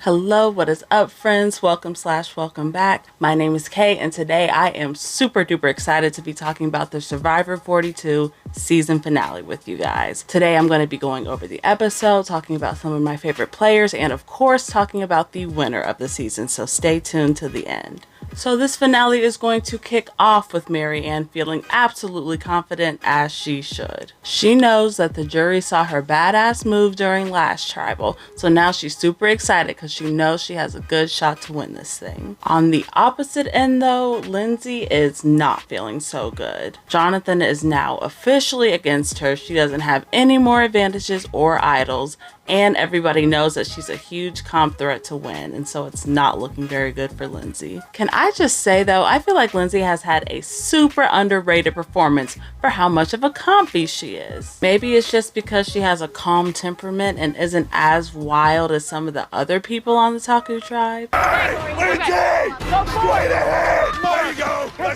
Hello, what is up, friends? Welcome back. My name is Kay, and today I am super duper excited to be talking about the Survivor 42 season finale with you guys. Today I'm going to be going over the episode, talking about some of my favorite players, and of course talking about the winner of the season, so stay tuned to the end. So this finale is going to kick off with Maryanne feeling absolutely confident, as she should. She knows that the jury saw her badass move during last tribal, so now she's super excited because she knows she has a good shot to win this thing. On the opposite end though, Lindsay is not feeling so good. Jonathan is now officially against her. She doesn't have any more advantages or idols, and everybody knows that she's a huge comp threat to win, and so it's not looking very good for Lindsay. Can I just say though, I feel like Lindsay has had a super underrated performance for how much of a comp beast she is. Maybe it's just because she has a calm temperament and isn't as wild as some of the other people on the Taku tribe. Hey, Lindsay! Straight ahead! There you go! Let's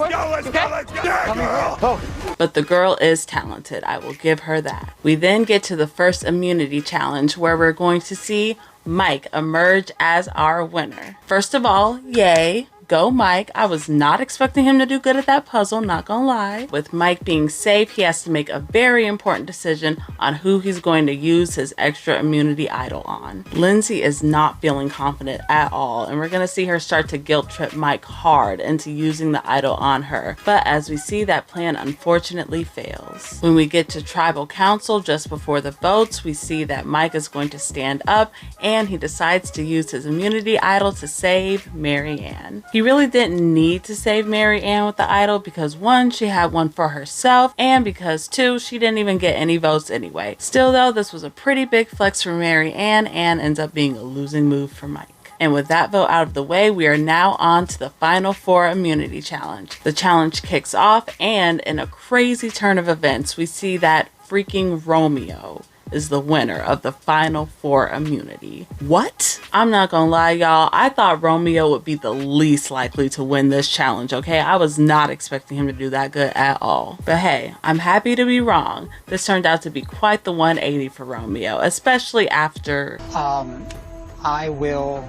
go! Yeah, girl! But the girl is talented, I will give her that. We then get to the first immunity challenge where we're going to see Mike emerge as our winner. First of all, yay! Go Mike. I was not expecting him to do good at that puzzle, not gonna lie. With Mike being safe, he has to make a very important decision on who he's going to use his extra immunity idol on. Lindsay is not feeling confident at all, and we're gonna see her start to guilt trip Mike hard into using the idol on her. But as we see, that plan unfortunately fails. When we get to tribal council just before the votes, we see that Mike is going to stand up and he decides to use his immunity idol to save Maryanne. He really didn't need to save Maryanne with the idol because one, she had one for herself, and because two, she didn't even get any votes anyway. Still though, this was a pretty big flex for Maryanne and ends up being a losing move for Mike. And with that vote out of the way, we are now on to the final four immunity challenge. The challenge kicks off, and in a crazy turn of events, we see that freaking Romeo is the winner of the final four immunity. What? I'm not gonna lie, y'all. I thought Romeo would be the least likely to win this challenge, okay? I was not expecting him to do that good at all. But hey, I'm happy to be wrong. This turned out to be quite the 180 for Romeo, especially after... I will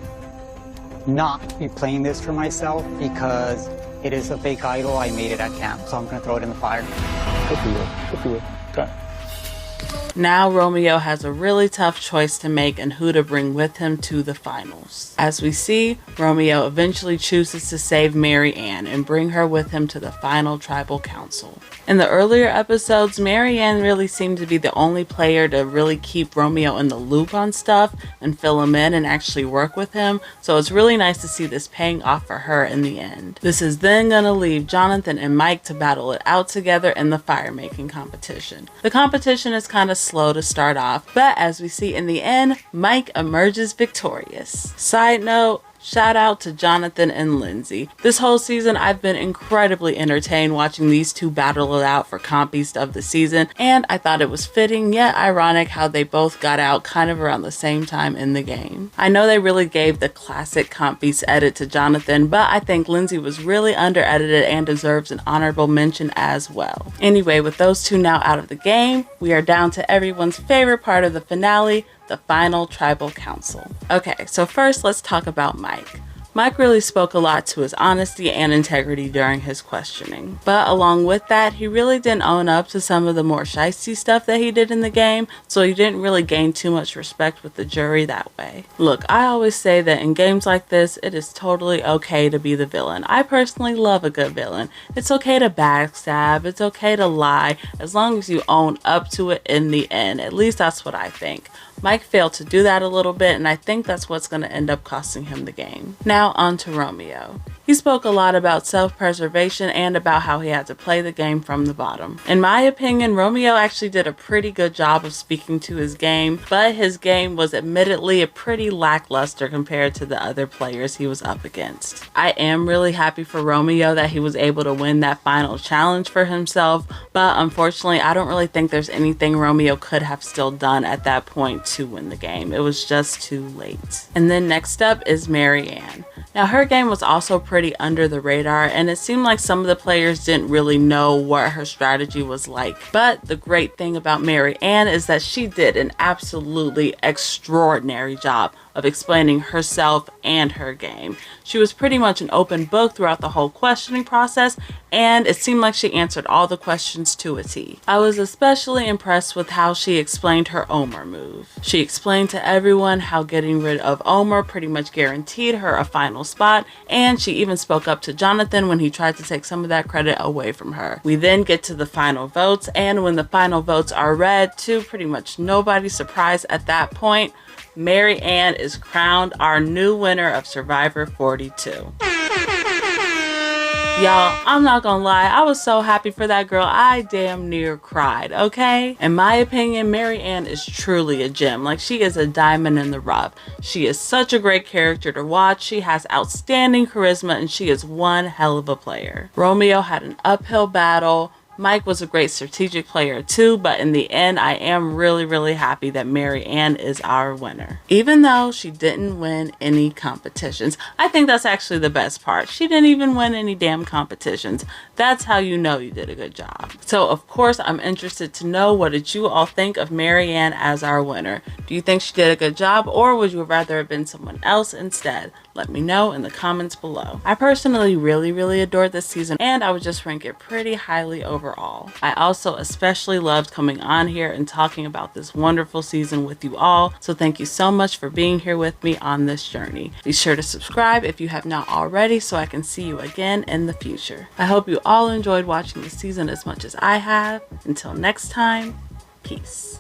not be playing this for myself because it is a fake idol. I made it at camp, so I'm gonna throw it in the fire. Good for you. Good for you. Okay. Now Romeo has a really tough choice to make in who to bring with him to the finals. As we see, Romeo eventually chooses to save Maryanne and bring her with him to the final tribal council. In the earlier episodes, Maryanne really seemed to be the only player to really keep Romeo in the loop on stuff and fill him in and actually work with him, so it's really nice to see this paying off for her in the end. This is then gonna leave Jonathan and Mike to battle it out together in the fire making competition. The competition is kind of slow to start off, but as we see in the end, Mike emerges victorious. Side note, shout out to Jonathan and Lindsay. This whole season, I've been incredibly entertained watching these two battle it out for Comp Beast of the season, and I thought it was fitting yet ironic how they both got out kind of around the same time in the game. I know they really gave the classic Comp Beast edit to Jonathan, but I think Lindsay was really under-edited and deserves an honorable mention as well. Anyway, with those two now out of the game, we are down to everyone's favorite part of the finale, the final tribal council. Okay, so first let's talk about Mike. Mike really spoke a lot to his honesty and integrity during his questioning. But along with that, he really didn't own up to some of the more shiesty stuff that he did in the game, so he didn't really gain too much respect with the jury that way. Look, I always say that in games like this, it is totally okay to be the villain. I personally love a good villain. It's okay to backstab, it's okay to lie, as long as you own up to it in the end. At least that's what I think. Mike failed to do that a little bit, and I think that's what's going to end up costing him the game. Now on to Romeo. He spoke a lot about self-preservation and about how he had to play the game from the bottom. In my opinion, Romeo actually did a pretty good job of speaking to his game, but his game was admittedly a pretty lackluster compared to the other players he was up against. I am really happy for Romeo that he was able to win that final challenge for himself, but unfortunately I don't really think there's anything Romeo could have still done at that point to win the game. It was just too late. And then next up is Maryanne. Now her game was also pretty under the radar, and it seemed like some of the players didn't really know what her strategy was like. But the great thing about Maryanne is that she did an absolutely extraordinary job of explaining herself and her game. She was pretty much an open book throughout the whole questioning process, and it seemed like she answered all the questions to a T. I was especially impressed with how she explained her Omar move. She explained to everyone how getting rid of Omar pretty much guaranteed her a final spot, and she even spoke up to Jonathan when he tried to take some of that credit away from her. We then get to the final votes, and when the final votes are read, to pretty much nobody's surprise at that point, Maryanne is crowned our new winner of Survivor 42. Y'all, I'm not gonna lie, I was so happy for that girl, I damn near cried, okay? In my opinion, Maryanne is truly a gem. Like, she is a diamond in the rough. She is such a great character to watch. She has outstanding charisma, and she is one hell of a player. Romeo had an uphill battle. Mike was a great strategic player too, but in the end, I am really happy that Maryanne is our winner. Even though she didn't win any competitions. I think that's actually the best part. She didn't even win any damn competitions. That's how you know you did a good job. So of course, I'm interested to know, what did you all think of Maryanne as our winner? Do you think she did a good job, or would you rather have been someone else instead? Let me know in the comments below. I personally really adored this season, and I would just rank it pretty highly overall. I also especially loved coming on here and talking about this wonderful season with you all, so thank you so much for being here with me on this journey. Be sure to subscribe if you have not already, so I can see you again in the future. I hope you all enjoyed watching this season as much as I have. Until next time, peace.